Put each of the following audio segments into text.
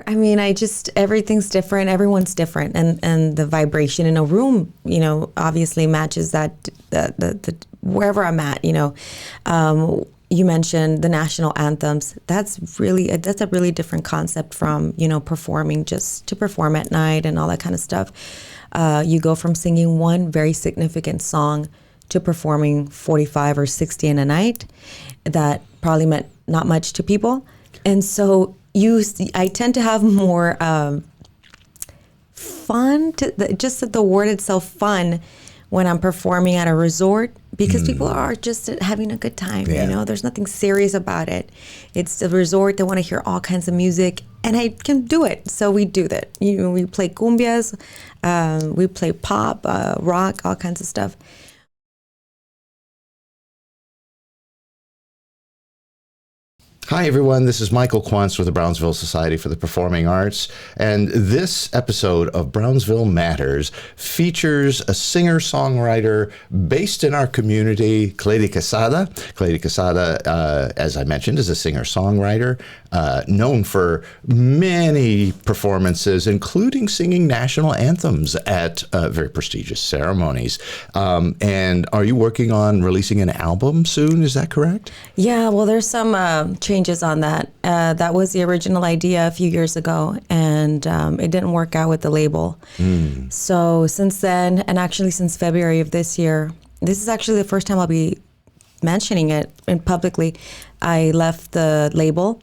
I mean, everything's different. Everyone's different. And the vibration in a room, obviously matches that, the wherever I'm at, you mentioned the national anthems. That's a really different concept from, performing just to perform at night and all that kind of stuff. You go from singing one very significant song to performing 45 or 60 in a night. That probably meant not much to people. And so I tend to have more fun, just the word itself, fun, when I'm performing at a resort, because people are just having a good time. Yeah. There's nothing serious about it. It's a resort. They want to hear all kinds of music, and I can do it. So we do that. We play cumbias, we play pop, rock, all kinds of stuff. Hi, everyone. This is Michael Quantz with the Brownsville Society for the Performing Arts. And this episode of Brownsville Matters features a singer-songwriter based in our community, Cleiri Casada. Cleiri Casada, as I mentioned, is a singer-songwriter known for many performances, including singing national anthems at very prestigious ceremonies. And are you working on releasing an album soon? Is that correct? Yeah, well, there's some changes on that. That was the original idea a few years ago, and it didn't work out with the label. So since then, and actually since February of this year, this is actually the first time I'll be mentioning it publicly. I left the label,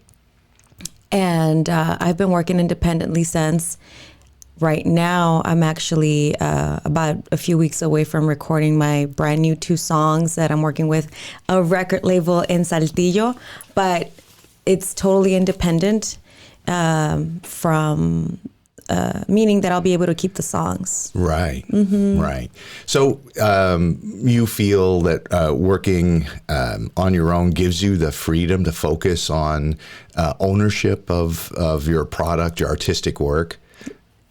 and I've been working independently since. Right now, I'm actually about a few weeks away from recording my brand new 2 songs that I'm working with a record label in Saltillo, but it's totally independent from meaning that I'll be able to keep the songs. Right, right. So you feel that working on your own gives you the freedom to focus on ownership of your product, your artistic work?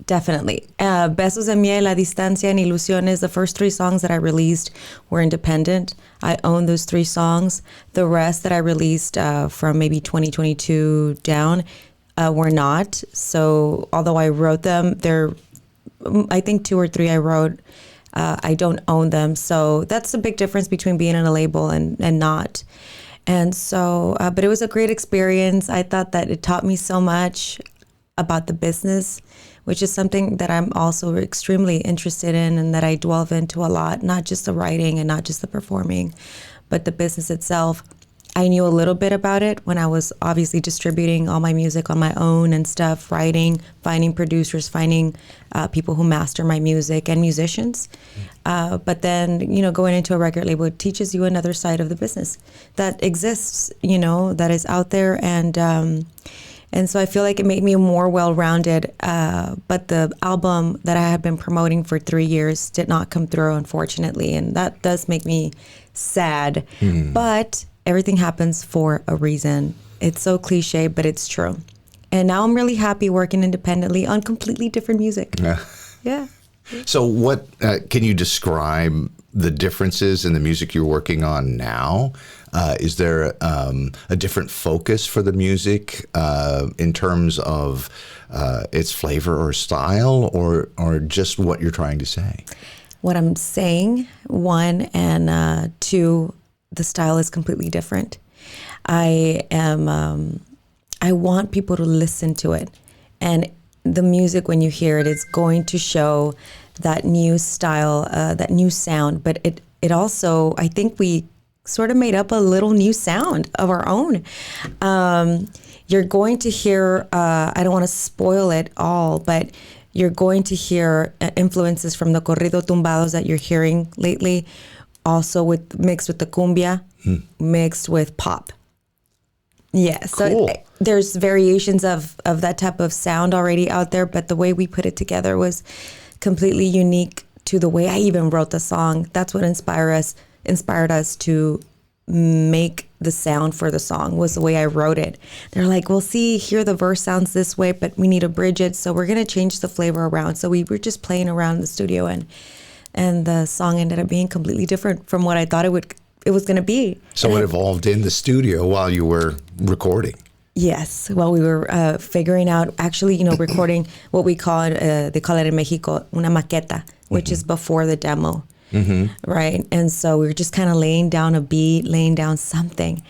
Definitely. Besos en Miel, La Distancia, and Ilusiones, the first 3 songs that I released were independent. I own those 3 songs. The rest that I released from maybe 2022 down were not. So although I wrote them, I think 2 or 3 I wrote. I don't own them. So that's the big difference between being in a label and not. And so, but it was a great experience. I thought that it taught me so much about the business, which is something that I'm also extremely interested in and that I delve into a lot, not just the writing and not just the performing, but the business itself. I knew a little bit about it when I was obviously distributing all my music on my own and stuff, writing, finding producers, finding people who master my music and musicians. But then, going into a record label, it teaches you another side of the business that exists, that is out there. And so I feel like it made me more well-rounded, but the album that I had been promoting for 3 years did not come through, unfortunately, and that does make me sad. But everything happens for a reason. It's so cliche, but it's true. And now I'm really happy working independently on completely different music. Yeah. So what can you describe the differences in the music you're working on now? Is there a different focus for the music in terms of its flavor or style, or just what you're trying to say? What I'm saying, 1, and 2, the style is completely different. I want people to listen to it, and the music, when you hear it, it's going to show that new style, that new sound. But it also, I think we sort of made up a little new sound of our own. You're going to hear, I don't want to spoil it all, but you're going to hear influences from the corrido tumbados that you're hearing lately, also mixed with the cumbia, mixed with pop. Yeah, so cool. There's variations of that type of sound already out there, but the way we put it together was completely unique to the way I even wrote the song. That's what inspired us to make the sound for the song, was the way I wrote it. They're like, well, see, here the verse sounds this way, but we need to bridge it, so we're going to change the flavor around. So we were just playing around in the studio, and the song ended up being completely different from what I thought it was going to be. So it evolved in the studio while you were recording. Yes. Well, we were figuring out, actually, recording what we call it, they call it in Mexico, una maqueta, which is before the demo. Right. And so we were just kind of laying down a beat, laying down something.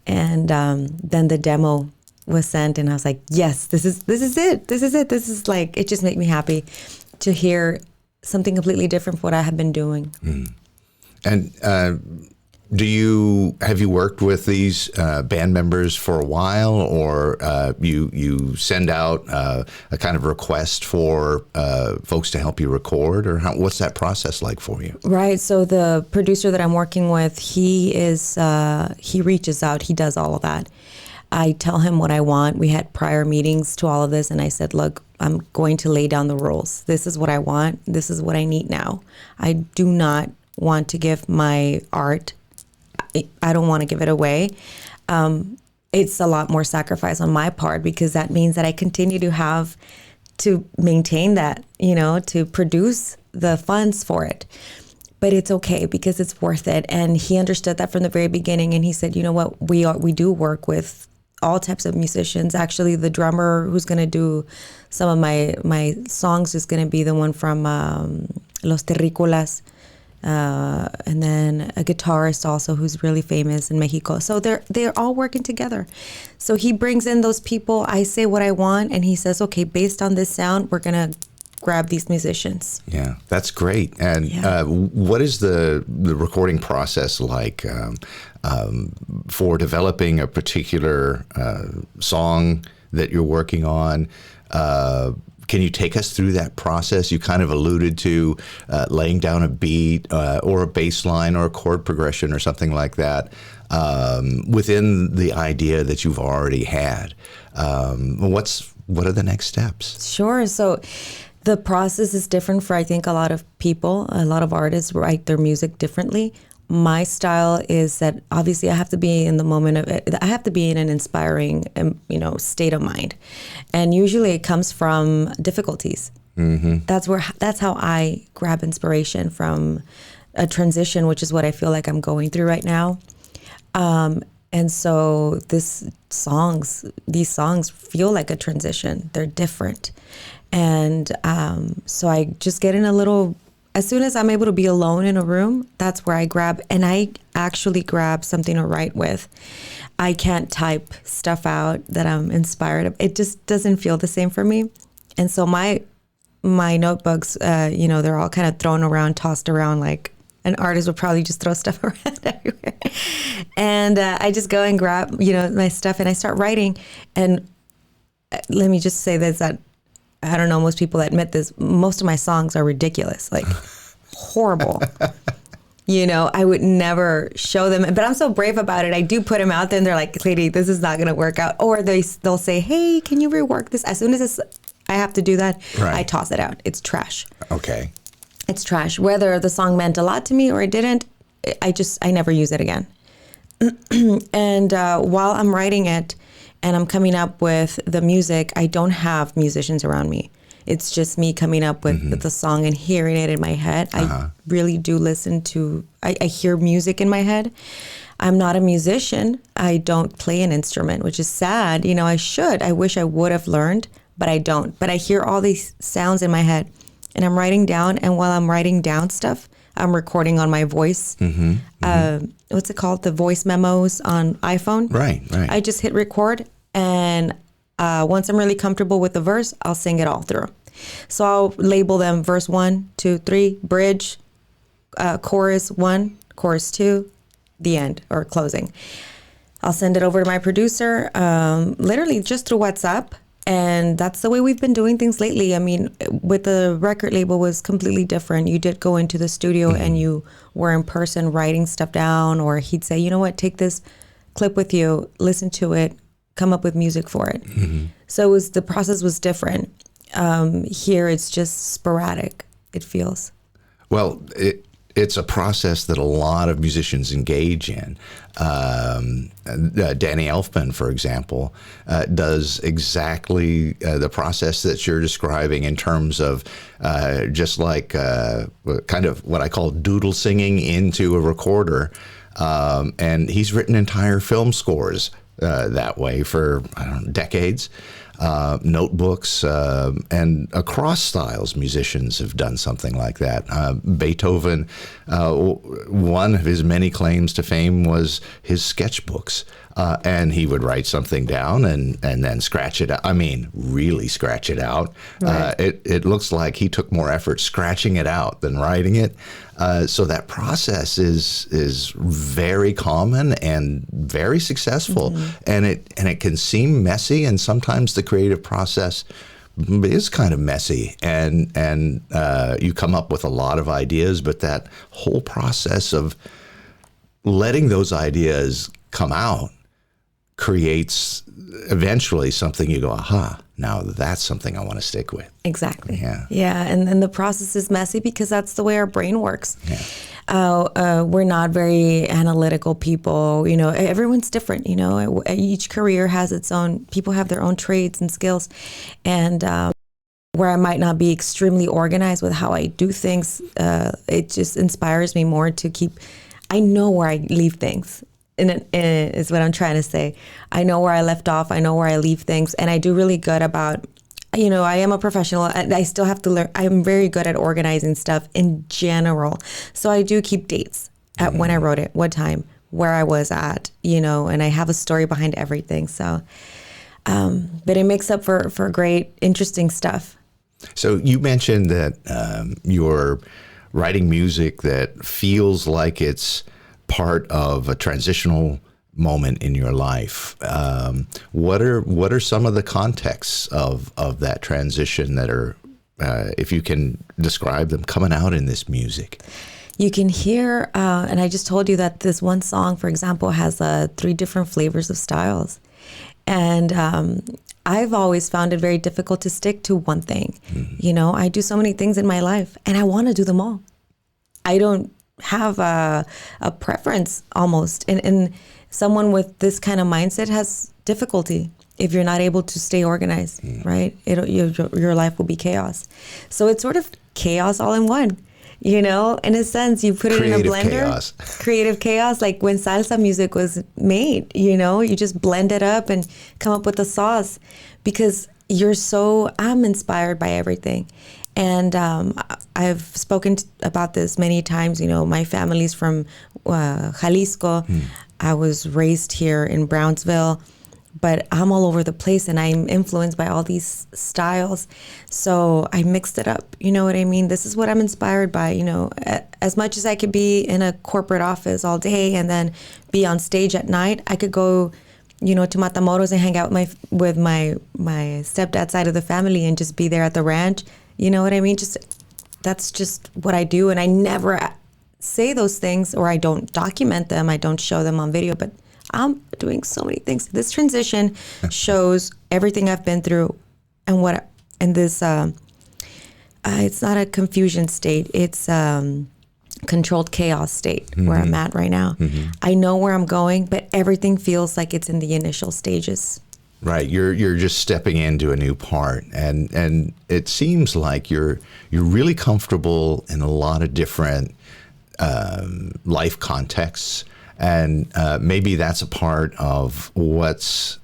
And then the demo was sent, and I was like, yes, this is it. This is it. This is like, it just made me happy to hear something completely different from what I have been doing. And have you worked with these band members for a while, or you send out a kind of request for folks to help you record, or what's that process like for you? Right. So the producer that I'm working with, he reaches out. He does all of that. I tell him what I want. We had prior meetings to all of this, and I said, look, I'm going to lay down the rules. This is what I want. This is what I need now. I do not want to give my art. I don't want to give it away. It's a lot more sacrifice on my part, because that means that I continue to have to maintain that, to produce the funds for it. But it's okay, because it's worth it. And he understood that from the very beginning. And he said, you know what, we do work with all types of musicians. Actually, the drummer who's going to do some of my songs is going to be the one from Los Terrícolas. And then a guitarist also who's really famous in Mexico. So they're all working together. So he brings in those people. I say what I want, and he says, okay, based on this sound, we're going to grab these musicians. Yeah, that's great. And what is the recording process like for developing a particular song that you're working on? Can you take us through that process? You kind of alluded to laying down a beat or a bass line or a chord progression or something like that within the idea that you've already had. What are the next steps? Sure. So the process is different for, I think, a lot of people. A lot of artists write their music differently. My style is that obviously I have to be in the moment of it. I have to be in an inspiring, state of mind. And usually it comes from difficulties. That's how I grab inspiration, from a transition, which is what I feel like I'm going through right now. And so these songs feel like a transition. They're different. And so I just get in as soon as I'm able to be alone in a room, that's where I grab. And I actually grab something to write with. I can't type stuff out that I'm inspired. It just doesn't feel the same for me. And so my notebooks, they're all kind of thrown around, tossed around, like an artist would probably just throw stuff around everywhere. And I just go and grab, my stuff, and I start writing. And let me just say this, that I don't know, most people admit this, most of my songs are ridiculous, like horrible. I would never show them, but I'm so brave about it. I do put them out there, and they're like, Cleiri, this is not going to work out. Or they'll say, hey, can you rework this? As soon as I have to do that, right, I toss it out. It's trash. Okay. It's trash. Whether the song meant a lot to me or it didn't, I never use it again. And while I'm writing it and I'm coming up with the music, I don't have musicians around me. It's just me coming up with the song and hearing it in my head. I really do listen to, I hear music in my head. I'm not a musician. I don't play an instrument, which is sad. I should. I wish I would have learned, but I don't. But I hear all these sounds in my head, and I'm writing down. And while I'm writing down stuff, I'm recording on my voice. What's it called? The voice memos on iPhone. Right. I just hit record, and once I'm really comfortable with the verse, I'll sing it all through. So I'll label them verse 1, 2, 3, bridge, chorus 1, chorus 2, the end or closing. I'll send it over to my producer, literally just through WhatsApp. And that's the way we've been doing things lately. I mean, with the record label was completely different. You did go into the studio and you were in person writing stuff down, or he'd say, you know what, take this clip with you, listen to it, come up with music for it. So the process was different. Here it's just sporadic, it feels. Well, it's a process that a lot of musicians engage in. Danny Elfman, for example, does exactly the process that you're describing in terms of just like kind of what I call doodle singing into a recorder. And he's written entire film scores that way for, I don't know, decades. Notebooks, and across styles, musicians have done something like that. Beethoven, one of his many claims to fame was his sketchbooks. And he would write something down and then scratch it out. I mean, really scratch it out. Right. It looks like he took more effort scratching it out than writing it. So that process is very common and very successful. And it can seem messy, and sometimes the creative process is kind of messy, and you come up with a lot of ideas, but that whole process of letting those ideas come out creates eventually something you go, aha, now that's something I want to stick with. Exactly. Yeah. And the process is messy because that's the way our brain works. Yeah. We're not very analytical people. You know, everyone's different. You know, each career has its own, people have their own traits and skills. And where I might not be extremely organized with how I do things, it just inspires me more to keep, I know where I leave things. Is what I'm trying to say. I know where I left off. I know where I leave things. And I do really good about, you know, I am a professional. I still have to learn. I'm very good at organizing stuff in general. So I do keep dates at when I wrote it, what time, where I was at, you know, and I have a story behind everything. So, but it makes up for great, interesting stuff. So you mentioned that you're writing music that feels like it's part of a transitional moment in your life. What are some of the contexts of that transition that are, if you can describe them, coming out in this music? You can hear, and I just told you that this one song, for example, has 3 different flavors of styles. And I've always found it very difficult to stick to one thing. You know, I do so many things in my life, and I want to do them all. I don't have a preference almost, and someone with this kind of mindset has difficulty if you're not able to stay organized, right? Your life will be chaos. So it's sort of chaos all in one, you know, in a sense. You put it in a blender. Chaos. Creative chaos, like when salsa music was made, you know, you just blend it up and come up with a sauce because I'm inspired by everything. And I've spoken about this many times. You know, my family's from Jalisco. I was raised here in Brownsville, but I'm all over the place, and I'm influenced by all these styles. So I mixed it up. You know what I mean? This is what I'm inspired by. You know, as much as I could be in a corporate office all day and then be on stage at night, I could go, you know, to Matamoros and hang out with my stepdad's side of the family and just be there at the ranch. You know what I mean? That's just what I do. And I never say those things, or I don't document them. I don't show them on video, but I'm doing so many things. This transition shows everything I've been through and this, it's not a confusion state. It's controlled chaos state where I'm at right now. I know where I'm going, but everything feels like it's in the initial stages. Right, you're just stepping into a new part, and it seems like you're really comfortable in a lot of different life contexts, and maybe that's a part of what's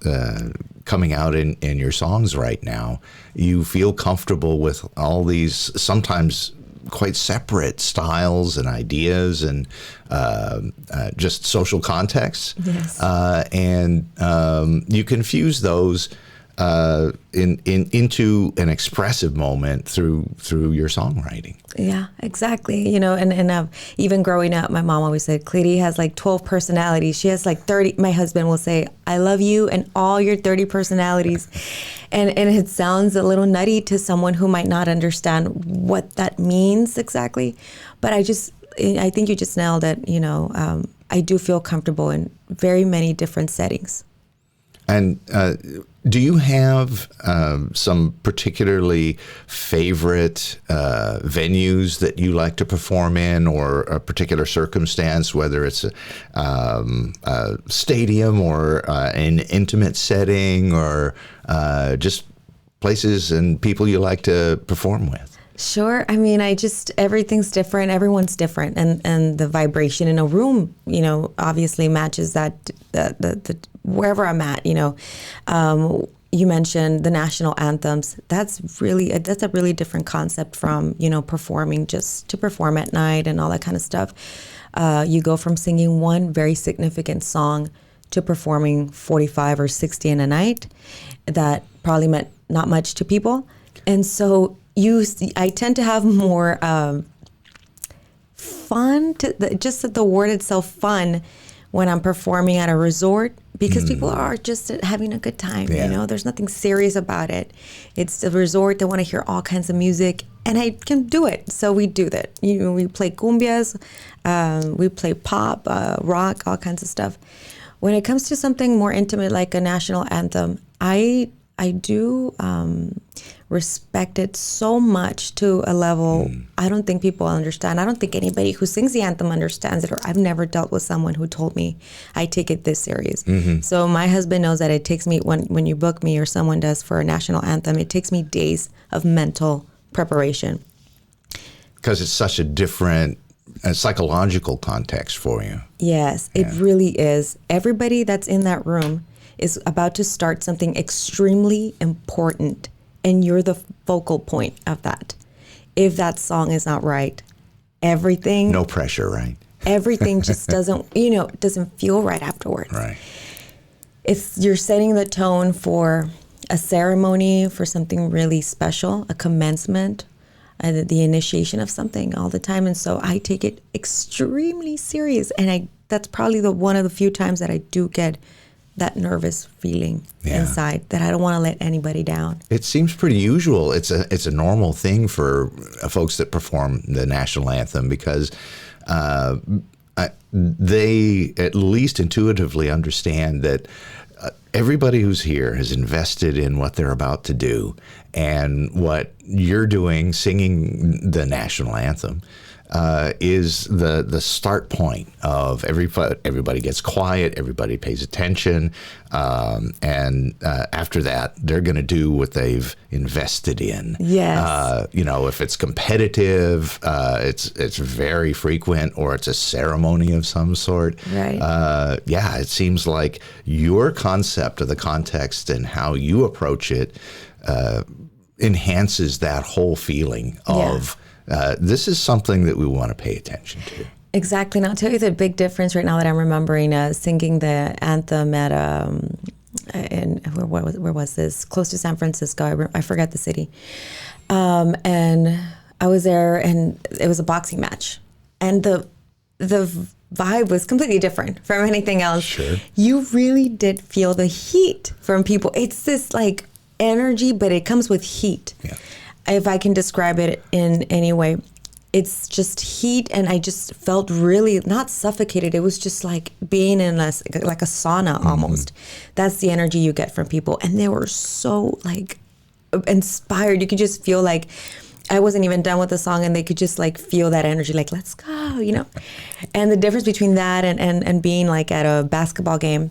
coming out in your songs right now. You feel comfortable with all these sometimes quite separate styles and ideas and just social contexts. Yes. And you can fuse those into an expressive moment through your songwriting. Yeah, exactly. You know, and even growing up, my mom always said, Cleiri has like 12 personalities. She has like 30. My husband will say, I love you and all your 30 personalities. And it sounds a little nutty to someone who might not understand what that means exactly. But I think you just nailed it. You know, I do feel comfortable in very many different settings. And do you have some particularly favorite venues that you like to perform in, or a particular circumstance, whether it's a stadium or an intimate setting, or just places and people you like to perform with? Sure. I mean, everything's different. Everyone's different. And the vibration in a room, you know, obviously matches that, the wherever I'm at, you mentioned the national anthems. That's a really different concept from, performing just to perform at night and all that kind of stuff. You go from singing one very significant song to performing 45 or 60 in a night. That probably meant not much to people. And so I tend to have more fun, just the word itself, fun, when I'm performing at a resort, because people are just having a good time. There's nothing serious about it. It's a resort. They want to hear all kinds of music, and I can do it. So we do that. We play cumbias, we play pop, rock, all kinds of stuff. When it comes to something more intimate like a national anthem, I do respect it so much to a level I don't think people understand. I don't think anybody who sings the anthem understands it, or I've never dealt with someone who told me I take it this serious. So my husband knows that it takes me, when you book me or someone does for a national anthem, it takes me days of mental preparation. Because it's such a different psychological context for you. Yes, it really is. Everybody that's in that room is about to start something extremely important, and you're the focal point of that. If that song is not right, everything... No pressure, right? Everything just doesn't feel right afterwards. Right. If you're setting the tone for a ceremony, for something really special, a commencement, the initiation of something all the time. And so I take it extremely serious. And that's probably one of the few times that I do get that nervous feeling inside, that I don't want to let anybody down. It seems pretty usual. It's a normal thing for folks that perform the national anthem, because they at least intuitively understand that everybody who's here has invested in what they're about to do, and what you're doing, singing the national anthem, is the start point of everybody gets quiet, everybody pays attention, and after that, they're going to do what they've invested in. Yes. If it's competitive, it's very frequent, or it's a ceremony of some sort. Right. It seems like your concept of the context and how you approach it enhances that whole feeling of this is something that we want to pay attention to. Exactly. And I'll tell you the big difference right now that I'm remembering, singing the anthem at, where was this? Close to San Francisco. I forgot the city. And I was there, and it was a boxing match. And the vibe was completely different from anything else. Sure. You really did feel the heat from people. It's this like energy, but it comes with heat. Yeah. If I can describe it in any way, it's just heat, and I just felt really not suffocated. It was just like being in like a sauna almost. That's the energy you get from people, and they were so like inspired. You could just feel like I wasn't even done with the song, and they could just like feel that energy, like let's go, And the difference between that and being like at a basketball game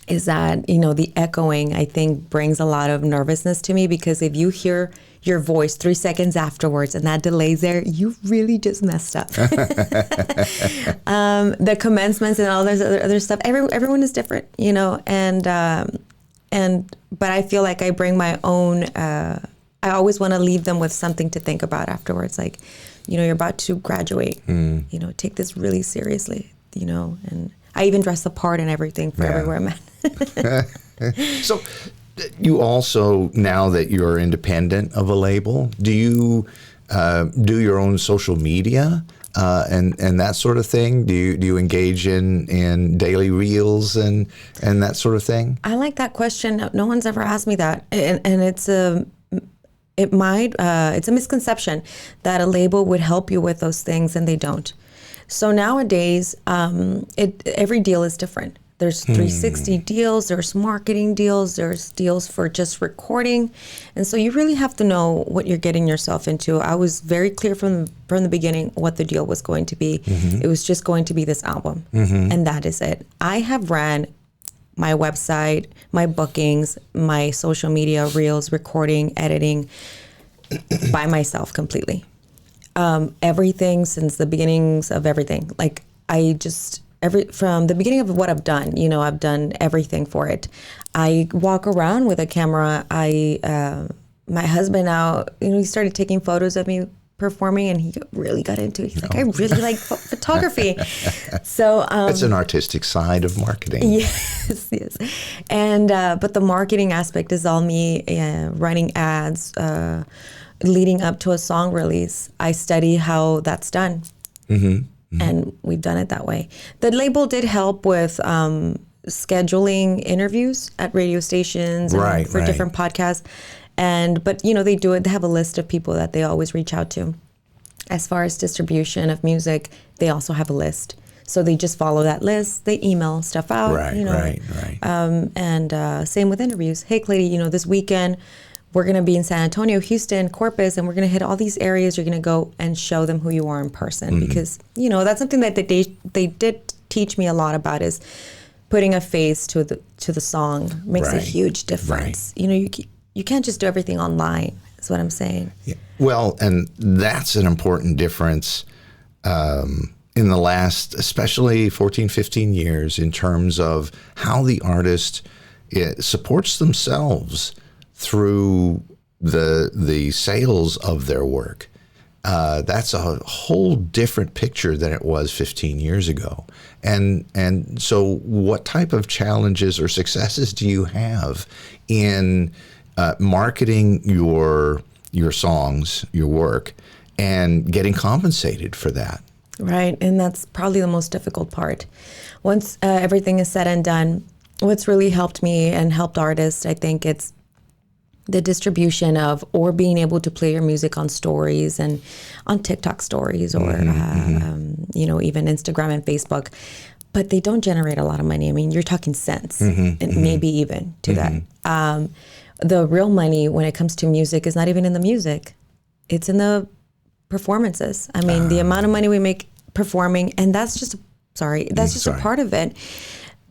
is that, the echoing, I think, brings a lot of nervousness to me, because if you hear your voice 3 seconds afterwards and that delay's there, you really just messed up. The commencements and all this other stuff, everyone is different, but I feel like I bring my own, I always want to leave them with something to think about afterwards. Like, you're about to graduate, take this really seriously, and I even dress the part and everything for everywhere I'm at. So you also, now that you're independent of a label, do you do your own social media and that sort of thing? Do you engage in daily reels and that sort of thing? I like that question. No one's ever asked me that, and it's a misconception that a label would help you with those things, and they don't. So nowadays, every deal is different. There's 360 deals, there's marketing deals, there's deals for just recording. And so you really have to know what you're getting yourself into. I was very clear from the beginning what the deal was going to be. It was just going to be this album, and that is it. I have ran my website, my bookings, my social media, reels, recording, editing by myself completely. Everything since the beginnings of everything. Like, from the beginning of what I've done. I've done everything for it. I walk around with a camera. My husband now, he started taking photos of me performing, and he really got into it. He's like, I really like photography. So it's an artistic side of marketing. Yes. And but the marketing aspect is all me, running ads, leading up to a song release. I study how that's done. And we've done it that way. The label did help with scheduling interviews at radio stations and for different podcasts. But they do it. They have a list of people that they always reach out to. As far as distribution of music, they also have a list. So they just follow that list. They email stuff out. Right. And same with interviews. Hey, Cleiri, this weekend we're going to be in San Antonio, Houston, Corpus, and we're going to hit all these areas. You're going to go and show them who you are in person, because that's something that they did teach me a lot about, is putting a face to the song makes a huge difference. You can't just do everything online, is what I'm saying. Yeah. Well, and that's an important difference in the last, especially 14, 15 years, in terms of how the artist supports themselves through the sales of their work. That's a whole different picture than it was 15 years ago. And so what type of challenges or successes do you have in marketing your songs, your work, and getting compensated for that? Right, and that's probably the most difficult part. Once everything is said and done, what's really helped me and helped artists, I think it's the distribution of, or being able to play your music on stories and on TikTok stories, or even Instagram and Facebook. But they don't generate a lot of money. I mean, you're talking cents, and maybe even to that. The real money when it comes to music is not even in the music. It's in the performances. I mean, the amount of money we make performing, and that's just a part of it.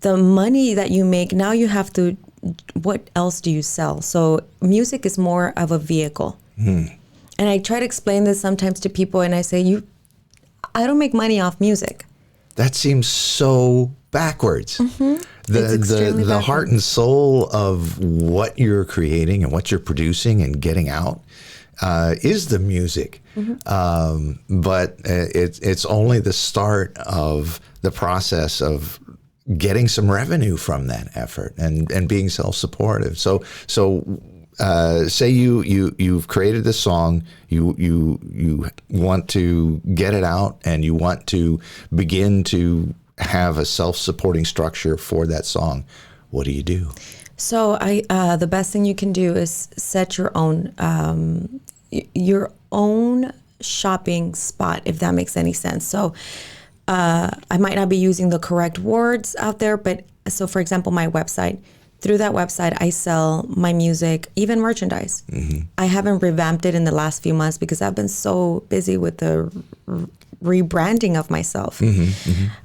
The money that you make, now you have to, what else do you sell? So music is more of a vehicle. And I try to explain this sometimes to people, and I say, I don't make money off music. That seems so backwards. The heart and soul of what you're creating and what you're producing and getting out is the music. But it's only the start of the process of getting some revenue from that effort and being self-supportive. So say you've created this song, you want to get it out, and you want to begin to have a self-supporting structure for that song. What do you do? So the best thing you can do is set your own shopping spot, if that makes any sense. So I might not be using the correct words out there, but so for example, my website, through that website, I sell my music, even merchandise. I haven't revamped it in the last few months because I've been so busy with the rebranding of myself.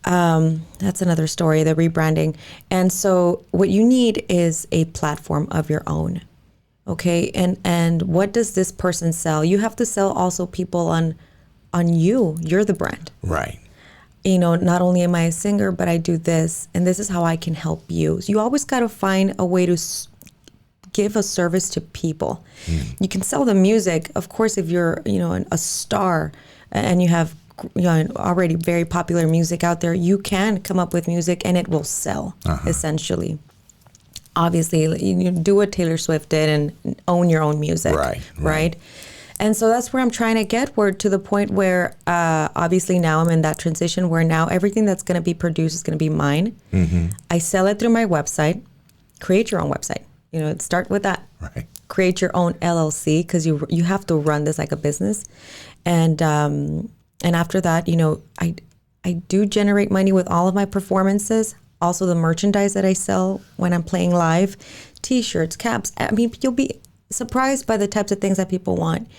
That's another story, the rebranding. And so what you need is a platform of your own. Okay. And what does this person sell? You have to sell also people on you. You're the brand. Right. Not only am I a singer, but I do this, and this is how I can help you. So you always got to find a way to give a service to people. You can sell the music, of course, if you're, a star and you have, already very popular music out there, you can come up with music and it will sell, essentially. Obviously, you do what Taylor Swift did and own your own music, right? And so that's where I'm trying to get to the point where, obviously now I'm in that transition where now everything that's going to be produced is going to be mine. I sell it through my website. Create your own website. Start with that. Right. Create your own LLC, because you have to run this like a business. And after that, I do generate money with all of my performances. Also the merchandise that I sell when I'm playing live, T-shirts, caps. I mean, you'll be surprised by the types of things that people want,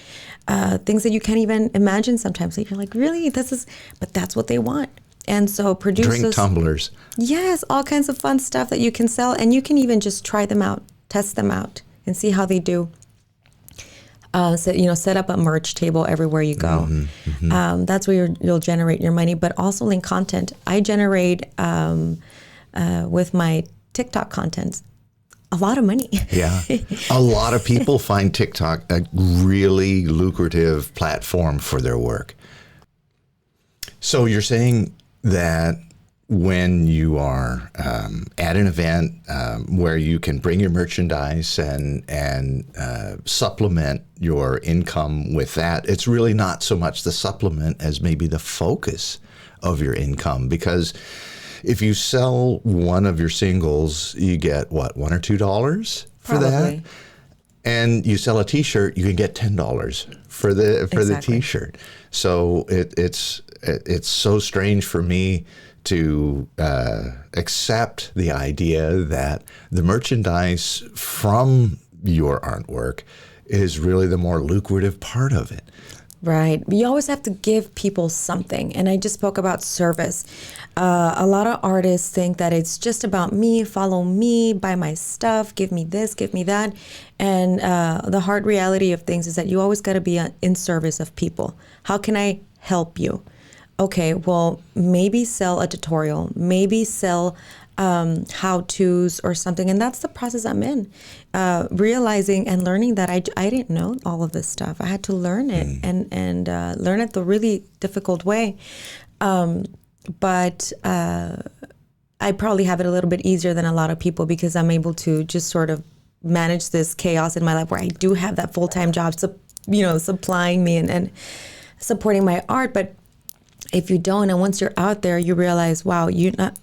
things that you can't even imagine sometimes. You're like, really? But that's what they want. And so producers, drink tumblers. Yes, all kinds of fun stuff that you can sell, and you can even just try them out, test them out, and see how they do. So, set up a merch table everywhere you go. That's where you'll generate your money, but also link content. I generate with my TikTok content a lot of money. Yeah. A lot of people find TikTok a really lucrative platform for their work. So you're saying that when you are at an event where you can bring your merchandise and supplement your income with that, it's really not so much the supplement as maybe the focus of your income. Because if you sell one of your singles, you get what, $1 or $2 for that? And you sell a T-shirt, you can get $10 for the T-shirt. So it's so strange for me to accept the idea that the merchandise from your artwork is really the more lucrative part of it. Right. You always have to give people something. And I just spoke about service. A lot of artists think that it's just about me, follow me, buy my stuff, give me this, give me that. And the hard reality of things is that you always got to be in service of people. How can I help you? Okay, well, maybe sell a tutorial, maybe sell how-tos or something. And that's the process I'm in, realizing and learning that I didn't know all of this stuff. I had to learn it and learn it the really difficult way. But I probably have it a little bit easier than a lot of people because I'm able to just sort of manage this chaos in my life where I do have that full-time job, supplying me and supporting my art. But if you don't, and once you're out there, you realize, wow,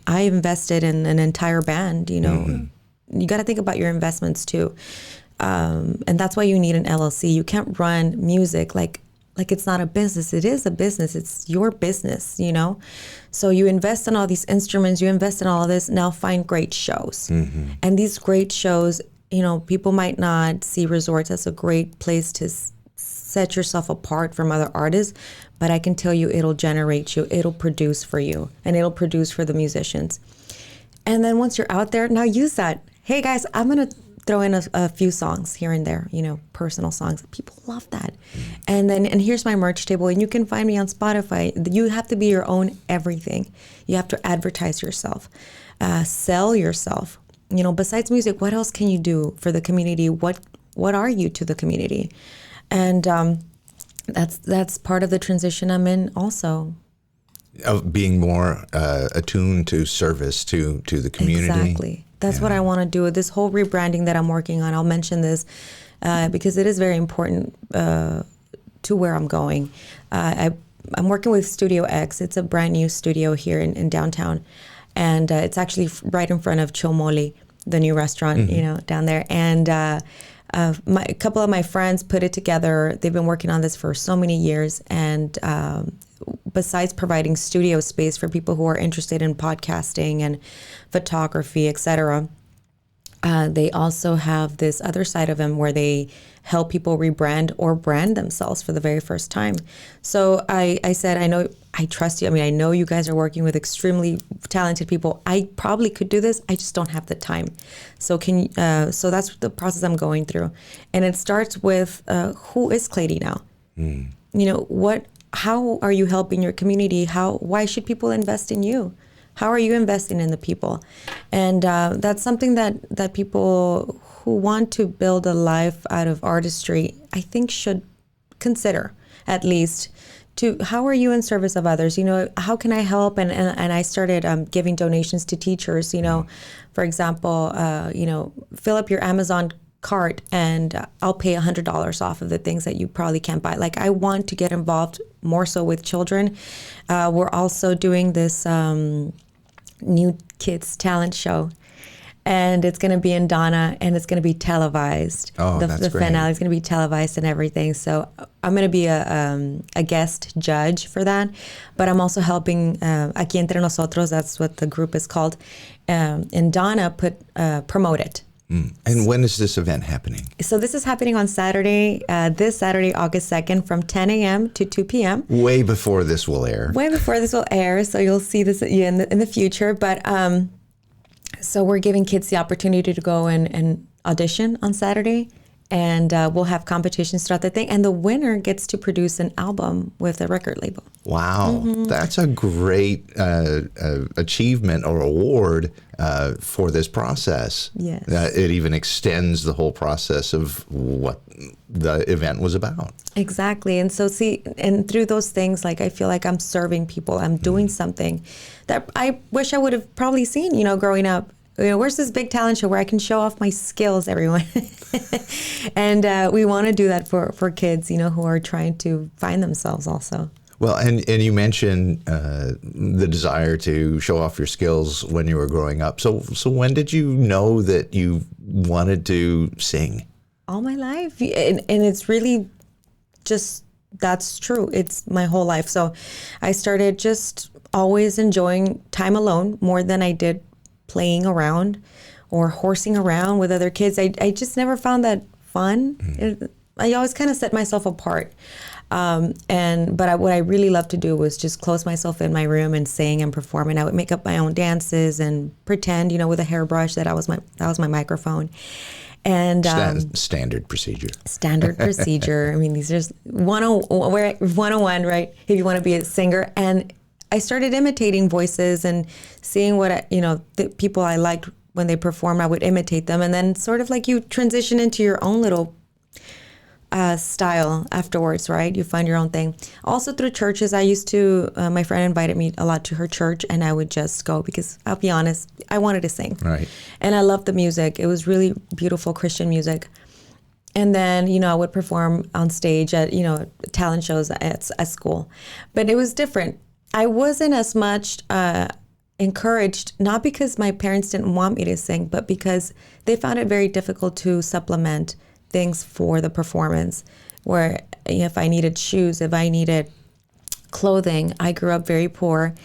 I invested in an entire band, You got to think about your investments too. And that's why you need an LLC. You can't run music like it's not a business. It is a business. It's your business, So you invest in all these instruments, you invest in all of this, now find great shows. And these great shows, people might not see resorts as a great place to set yourself apart from other artists, but I can tell you it'll generate you, it'll produce for you, and it'll produce for the musicians. And then once you're out there, now use that. Hey guys, I'm going to throw in a few songs here and there, personal songs. People love that. And here's my merch table, and you can find me on Spotify. You have to be your own everything. You have to advertise yourself, sell yourself. Besides music, what else can you do for the community? What are you to the community? And that's part of the transition I'm in also. Of being more attuned to service to the community. Exactly. That's what I want to do with this whole rebranding that I'm working on. I'll mention this because it is very important to where I'm going. I'm working with Studio X. It's a brand new studio here in downtown. And it's actually right in front of Chomoli, the new restaurant, down there. And a couple of my friends put it together. They've been working on this for so many years. And besides providing studio space for people who are interested in podcasting and photography, etc., they also have this other side of them where they help people rebrand or brand themselves for the very first time. So I said, I trust you. I know you guys are working with extremely talented people. I probably could do this. I just don't have the time. So so that's the process I'm going through. And it starts with who is Cleiri now? How are you helping your community? Why should people invest in you? How are you investing in the people? And that's something that people who want to build a life out of artistry, I think should consider at least. How are you in service of others? How can I help? And I started giving donations to teachers, for example, fill up your Amazon cart and I'll pay $100 off of the things that you probably can't buy. Like, I want to get involved more so with children. We're also doing this new kids talent show, and it's going to be in Donna, and it's going to be televised. Oh, that's the great. finale is going to be televised and everything. So I'm going to be a guest judge for that, but I'm also helping Aquí Entre Nosotros, that's what the group is called, and Donna promote it. And when is this event happening? So this is happening on Saturday, this Saturday, August 2nd, from 10 a.m. to 2 p.m. Way before this will air. Way before this will air, so you'll see this in the future. But so we're giving kids the opportunity to go and audition on Saturday, And we'll have competitions throughout the thing. And the winner gets to produce an album with a record label. Wow. That's a great achievement or award for this process. Yes. It even extends the whole process of what the event was about. Exactly. And so and through those things, like, I feel like I'm serving people. I'm doing something that I wish I would have probably seen, growing up. Where's this big talent show where I can show off my skills, everyone? And we want to do that for kids, who are trying to find themselves also. Well, and you mentioned the desire to show off your skills when you were growing up. So when did you know that you wanted to sing? All my life. And it's really just, that's true. It's my whole life. So I started just always enjoying time alone more than I did playing around or horsing around with other kids. I just never found that fun. I always kind of set myself apart. But what I really loved to do was just close myself in my room and sing and perform. And I would make up my own dances and pretend, with a hairbrush that was my microphone. And standard procedure. Standard procedure. I mean, these are just 101, right? If you want to be a singer. And I started imitating voices and seeing what the people I liked when they performed, I would imitate them. And then sort of like you transition into your own little style afterwards, right? You find your own thing. Also through churches, I used to, my friend invited me a lot to her church, and I would just go because, I'll be honest, I wanted to sing. Right. And I loved the music. It was really beautiful Christian music. And then, I would perform on stage at, talent shows at school. But it was different. I wasn't as much encouraged, not because my parents didn't want me to sing, but because they found it very difficult to supplement things for the performance. Where if I needed shoes, if I needed clothing, I grew up very poor.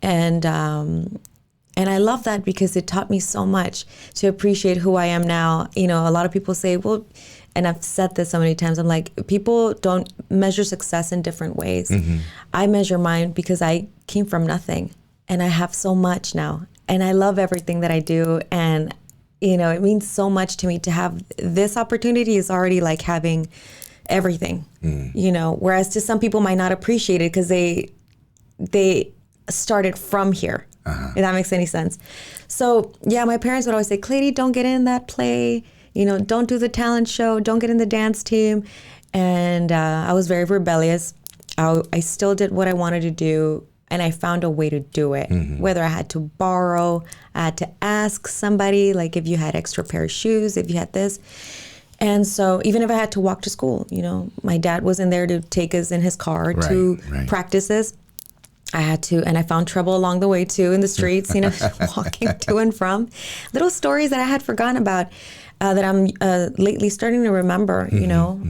And I love that because it taught me so much to appreciate who I am now. A lot of people say, well, and I've said this so many times, I'm like, people don't measure success in different ways. I measure mine because I came from nothing and I have so much now. And I love everything that I do. And, it means so much to me to have this opportunity is already like having everything, whereas to some people might not appreciate it because they started from here. If that makes any sense. So yeah, my parents would always say, Cleiri, don't get in that play. Don't do the talent show. Don't get in the dance team. And I was very rebellious. I still did what I wanted to do. And I found a way to do it. Whether I had to borrow, I had to ask somebody, like if you had extra pair of shoes, if you had this. And so even if I had to walk to school, my dad wasn't there to take us in his car to practices. I had to, and I found trouble along the way too in the streets, walking to and from. Little stories that I had forgotten about that I'm lately starting to remember,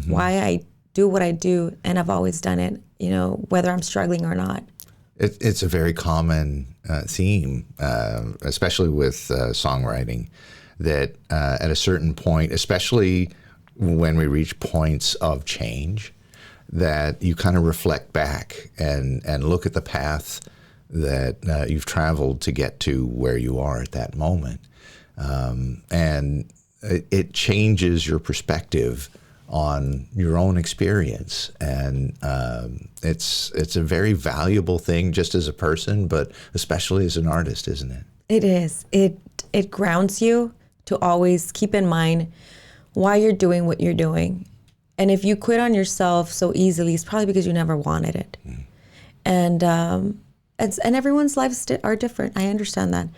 why I do what I do. And I've always done it, whether I'm struggling or not. It's a very common theme, especially with songwriting, that at a certain point, especially when we reach points of change, that you kind of reflect back and look at the path that you've traveled to get to where you are at that moment. And it changes your perspective on your own experience. And it's a very valuable thing just as a person, but especially as an artist, isn't it? It is. It grounds you to always keep in mind why you're doing what you're doing. And if you quit on yourself so easily, it's probably because you never wanted it. And everyone's lives are different. I understand that.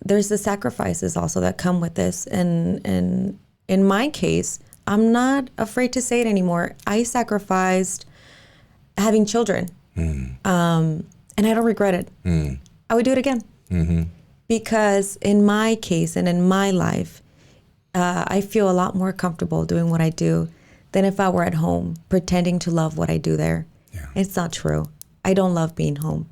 There's the sacrifices also that come with this. And in my case, I'm not afraid to say it anymore. I sacrificed having children. And I don't regret it. I would do it again. Because in my case and in my life, I feel a lot more comfortable doing what I do than if I were at home pretending to love what I do there. Yeah. It's not true. I don't love being home.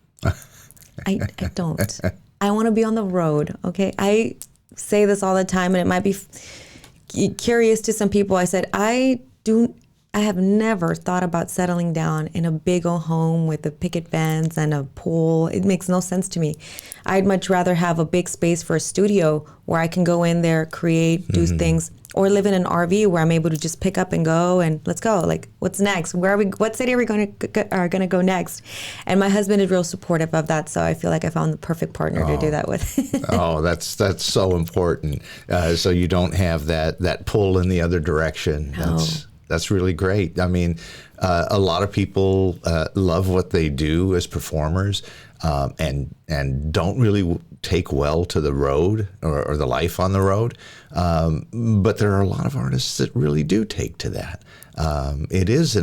I don't. I want to be on the road, okay? I say this all the time, and it might be curious to some people. I said, I have never thought about settling down in a big old home with a picket fence and a pool. It makes no sense to me. I'd much rather have a big space for a studio where I can go in there, create, do things, or live in an RV where I'm able to just pick up and go and let's go. Like, what's next? What city are we going to go next? And my husband is real supportive of that. So I feel like I found the perfect partner to do that with. Oh, that's so important. So you don't have that pull in the other direction. No. That's really great. I mean, a lot of people love what they do as performers, and don't really take well to the road or the life on the road. But there are a lot of artists that really do take to that. It is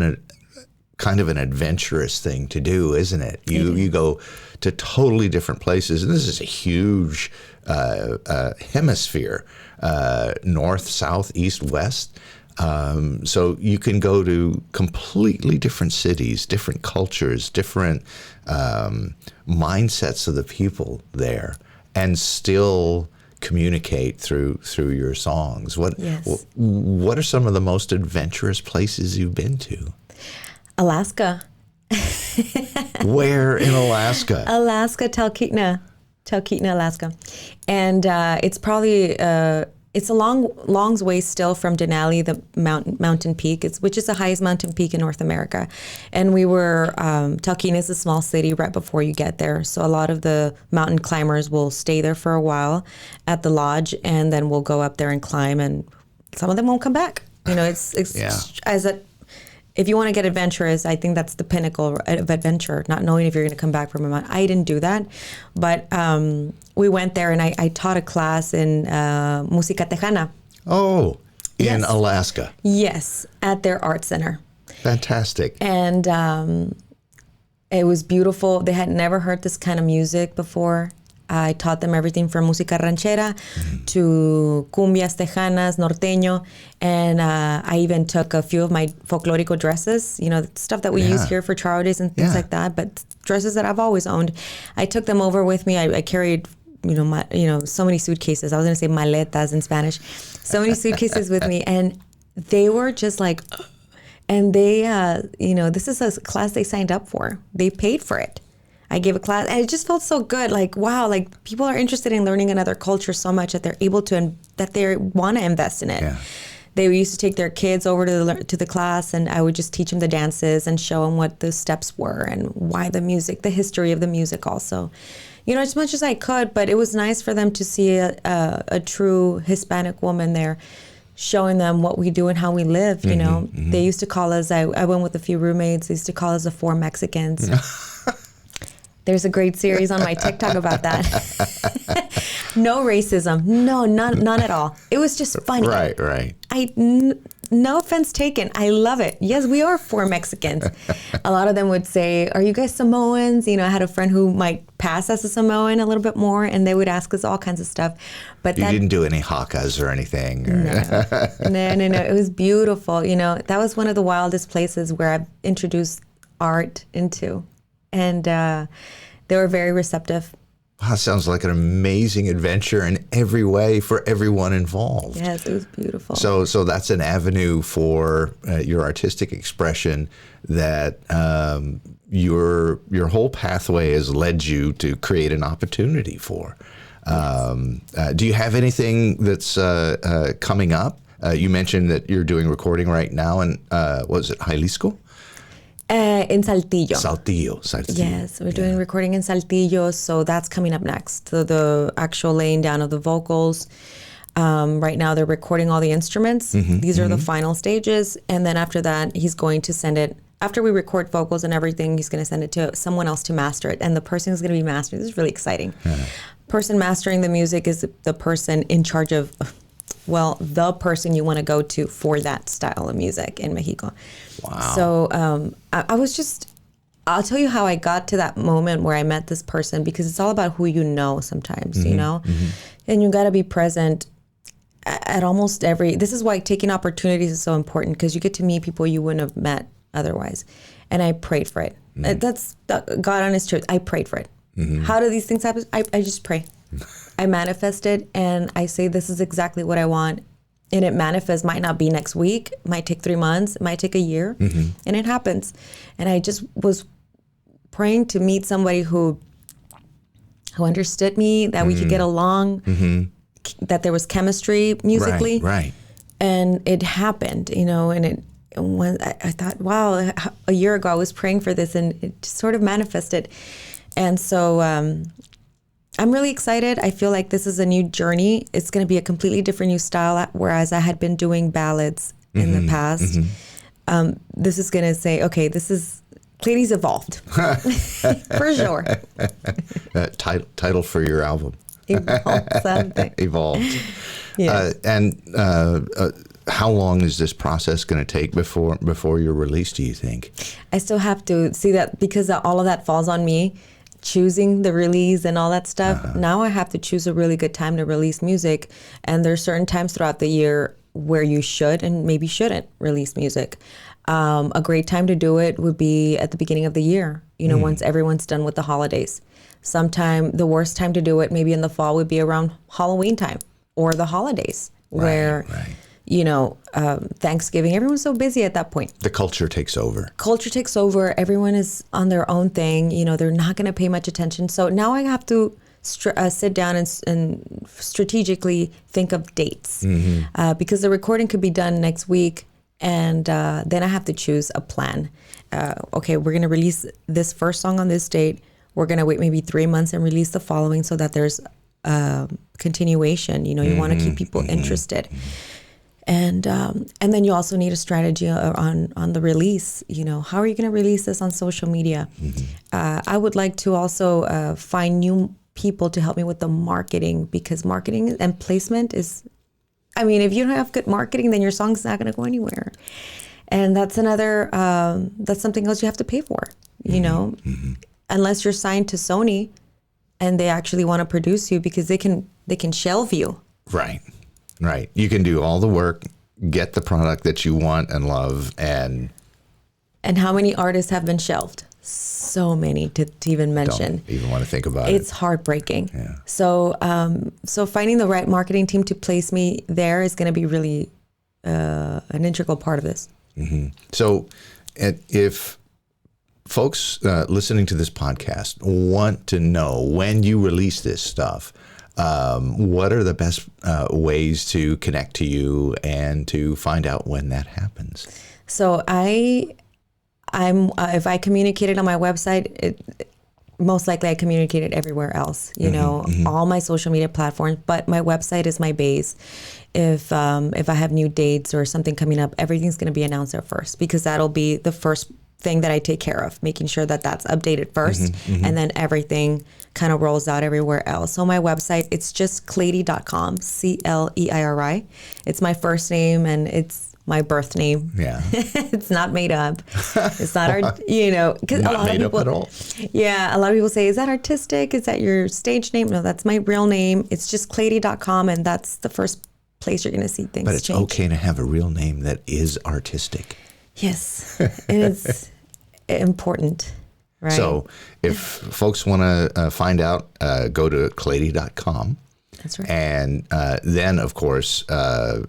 kind of an adventurous thing to do, isn't it? You go to totally different places, and this is a huge hemisphere, north, south, east, west. So you can go to completely different cities, different cultures, different mindsets of the people there, and still communicate through your songs. What are some of the most adventurous places you've been to? Alaska. Where in Alaska? Alaska, Talkeetna, Alaska. And it's probably it's a long way still from Denali, the mountain peak, which is the highest mountain peak in North America. And we were, Talkeetna is a small city right before you get there. So a lot of the mountain climbers will stay there for a while at the lodge, and then we'll go up there and climb, and some of them won't come back. You know, if you want to get adventurous, I think that's the pinnacle of adventure, not knowing if you're going to come back from a mountain. I didn't do that, but we went there, and I taught a class in Música Tejana. Oh, in Alaska. Yes, at their art center. Fantastic. And it was beautiful. They had never heard this kind of music before. I taught them everything from música ranchera to cumbias tejanas, norteño, and I even took a few of my folklórico dresses, you know, the stuff that we use here for charities and things like that, but dresses that I've always owned. I took them over with me. I carried, so many suitcases. I was going to say maletas in Spanish. So many suitcases with me, and they were just like, and they, this is a class they signed up for. They paid for it. I gave a class, and it just felt so good. Like, wow, like people are interested in learning another culture so much that they're able to, that they want to invest in it. Yeah. They used to take their kids over to the class, and I would just teach them the dances and show them what the steps were and why the music, the history of the music also. You know, as much as I could, but it was nice for them to see a true Hispanic woman there showing them what we do and how we live, you know. Mm-hmm. They used to call us, I went with a few roommates, they used to call us the Four Mexicans. There's a great series on my TikTok about that. No racism. No, none at all. It was just funny. Right. No offense taken. I love it. Yes, we are four Mexicans. A lot of them would say, are you guys Samoans? You know, I had a friend who might pass as a Samoan a little bit more, and they would ask us all kinds of stuff. But you didn't do any hakas or anything? Or... No. It was beautiful. You know, that was one of the wildest places where I've introduced art into. And they were very receptive. Wow, sounds like an amazing adventure in every way for everyone involved. Yes, it was beautiful. So that's an avenue for your artistic expression that your whole pathway has led you to create an opportunity for. Yes. Do you have anything that's coming up? You mentioned that you're doing recording right now in, was it Jalisco? In Saltillo. Saltillo. Yes, we're doing recording in Saltillo, so that's coming up next. So the actual laying down of the vocals. Right now they're recording all the instruments. Mm-hmm, These are the final stages, and then after that, he's going to send it. After we record vocals and everything, he's going to send it to someone else to master it, and the person who's going to be mastering. This is really exciting. Person mastering the music is the person in charge of, well, the person you want to go to for that style of music in Mexico. Wow. So I was just, I'll tell you how I got to that moment where I met this person, because it's all about who you know sometimes, you know? Mm-hmm. And you got to be present at almost this is why taking opportunities is so important, because you get to meet people you wouldn't have met otherwise. And I prayed for it. Mm-hmm. That's God honest truth. I prayed for it. Mm-hmm. How do these things happen? I just pray. I manifest it, and I say, this is exactly what I want. And it manifests, might not be next week, might take 3 months, it might take a year, and it happens. And I just was praying to meet somebody who understood me, that we could get along, that there was chemistry musically. Right. And it happened, and when I thought, wow, a year ago I was praying for this, and it just sort of manifested. And so I'm really excited. I feel like this is a new journey. It's going to be a completely different new style, whereas I had been doing ballads in the past. This is going to say, okay, this is Cleiri's evolved for sure. Title for your album. Evolved. Yeah. How long is this process going to take before you're released, do you think? I still have to see that, because all of that falls on me, choosing the release and all that stuff. Now I have to choose a really good time to release music. And there's certain times throughout the year where you should and maybe shouldn't release music. A great time to do it would be at the beginning of the year, once everyone's done with the holidays. Sometime the worst time to do it, maybe in the fall, would be around Halloween time or the holidays, where Thanksgiving, everyone's so busy at that point. The culture takes over. Everyone is on their own thing. They're not going to pay much attention. So now I have to sit down and strategically think of dates, because the recording could be done next week. And then I have to choose a plan. Okay, we're going to release this first song on this date. We're going to wait maybe 3 months and release the following, so that there's continuation. You want to keep people interested. And then you also need a strategy on the release. How are you going to release this on social media? I would like to also find new people to help me with the marketing, because marketing and placement is, if you don't have good marketing, then your song's not going to go anywhere. And that's that's something else you have to pay for, unless you're signed to Sony and they actually want to produce you, because they can shelve you. Right. You can do all the work, get the product that you want and love. And how many artists have been shelved? So many to even mention. Don't even want to think about it. It's heartbreaking. Yeah. So finding the right marketing team to place me there is going to be really an integral part of this. So if folks listening to this podcast want to know when you release this stuff, what are the best ways to connect to you and to find out when that happens? So if I communicate it on my website, most likely I communicate it everywhere else, all my social media platforms, but my website is my base. If I have new dates or something coming up, everything's going to be announced there first, because that'll be the first thing that I take care of, making sure that that's updated first, and then everything kind of rolls out everywhere else. So my website, it's just Cleiri.com, Cleiri. It's my first name and it's my birth name. Yeah. It's not made up. It's not because a lot of people, up at all. Yeah, a lot of people say, is that artistic? Is that your stage name? No, that's my real name. It's just Cleiri.com, and that's the first place you're going to see things. But it's change. Okay to have a real name that is artistic. Yes, and it's important. Right. So if folks want to find out, go to Cleiri.com. That's right. And then, of course,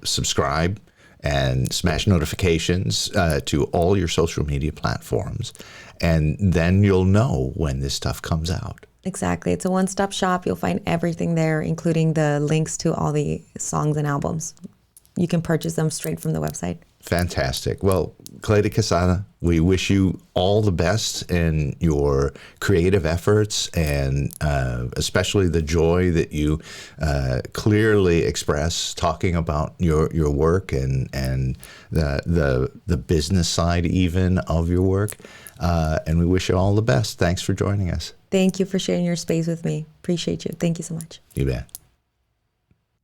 subscribe and smash notifications to all your social media platforms. And then you'll know when this stuff comes out. Exactly. It's a one-stop shop. You'll find everything there, including the links to all the songs and albums. You can purchase them straight from the website. Fantastic. Well, Cleiri Casada, we wish you all the best in your creative efforts, and especially the joy that you clearly express talking about your work and the business side even of your work. And we wish you all the best. Thanks for joining us. Thank you for sharing your space with me. Appreciate you. Thank you so much. You bet.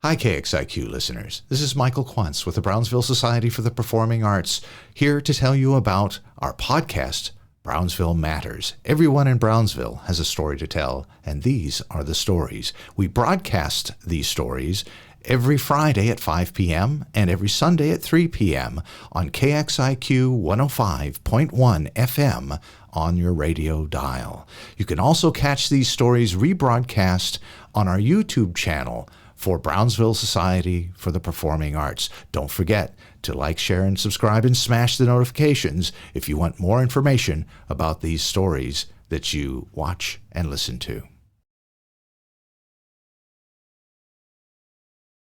Hi, KXIQ listeners. This is Michael Quantz with the Brownsville Society for the Performing Arts, here to tell you about our podcast, Brownsville Matters. Everyone in Brownsville has a story to tell, and these are the stories. We broadcast these stories every Friday at 5 p.m. and every Sunday at 3 p.m. on KXIQ 105.1 FM on your radio dial. You can also catch these stories rebroadcast on our YouTube channel for Brownsville Society for the Performing Arts. Don't forget to like, share, and subscribe, and smash the notifications if you want more information about these stories that you watch and listen to.